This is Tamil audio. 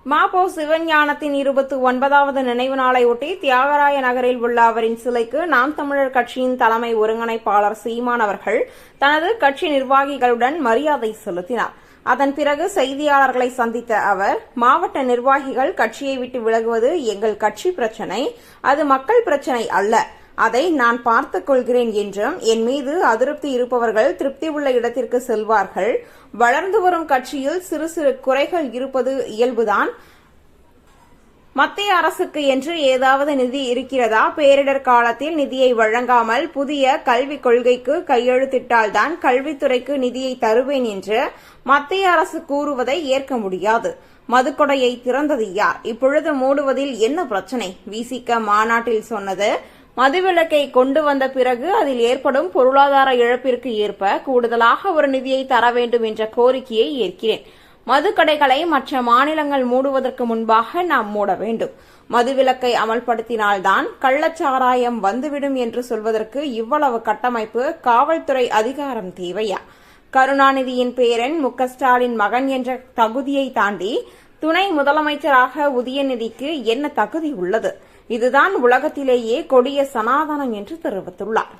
மாபோ சிவஞானத்தின் 29வது நினைவு நாளையொட்டி தியாகராய நகரில் உள்ள அவரின் சிலைக்கு நாம் தமிழர் கட்சியின் தலைமை ஒருங்கிணைப்பாளர் சீமான் அவர்கள் தனது கட்சி நிர்வாகிகளுடன் மரியாதை செலுத்தினார். அதன் பிறகு செய்தியாளர்களை சந்தித்த அவர், மாவட்ட நிர்வாகிகள் கட்சியை விட்டு விலகுவது எங்கள் கட்சி பிரச்சினை, அது மக்கள் பிரச்சினை அல்ல, அதை நான் பார்த்துக் கொள்கிறேன் என்றும், என் மீது அதிருப்தி இருப்பவர்கள் திருப்தி உள்ள இடத்திற்கு செல்வார்கள். வளர்ந்து வரும் கட்சியில் சிறு சிறு குறைகள் இருப்பது இயல்புதான். மத்திய அரசுக்கு என்று ஏதாவது நிதி இருக்கிறதா? பேரிடர் காலத்தில் நிதியை வழங்காமல் புதிய கல்விக் கொள்கைக்கு கையெழுத்திட்டால்தான் கல்வித்துறைக்கு நிதியை தருவேன் என்று மத்திய அரசு கூறுவதை ஏற்க முடியாது. மதுக்கொடையை திறந்தது யார்? இப்பொழுது மூடுவதில் என்ன பிரச்சினை? விசிக மாநாட்டில் சொன்னது, மதுவிலக்கை கொண்டு வந்த பிறகு அதில் ஏற்படும் பொருளாதார இழப்பிற்கு ஏற்ப கூடுதலாக ஒரு நிதியை தர வேண்டும் என்ற கோரிக்கையை ஏற்கிறேன். மதுக்கடைகளை மற்ற மாநிலங்கள் மூடுவதற்கு முன்பாக நாம் மூட வேண்டும். மதுவிலக்கை அமல்படுத்தினால்தான் கள்ளச்சாராயம் வந்துவிடும் என்று சொல்வதற்கு இவ்வளவு கட்டமைப்பு, காவல்துறை அதிகாரம் தேவையா? கருணாநிதியின் பேரன் மு.க.ஸ்டாலின் மகன் என்ற தகுதியை தாண்டி துணை முதலமைச்சராக உதயநிதிக்கு என்ன தகுதி உள்ளது? இதுதான் உலகத்திலேயே கொடிய சனாதனம் என்று தெரிவித்துள்ளார்.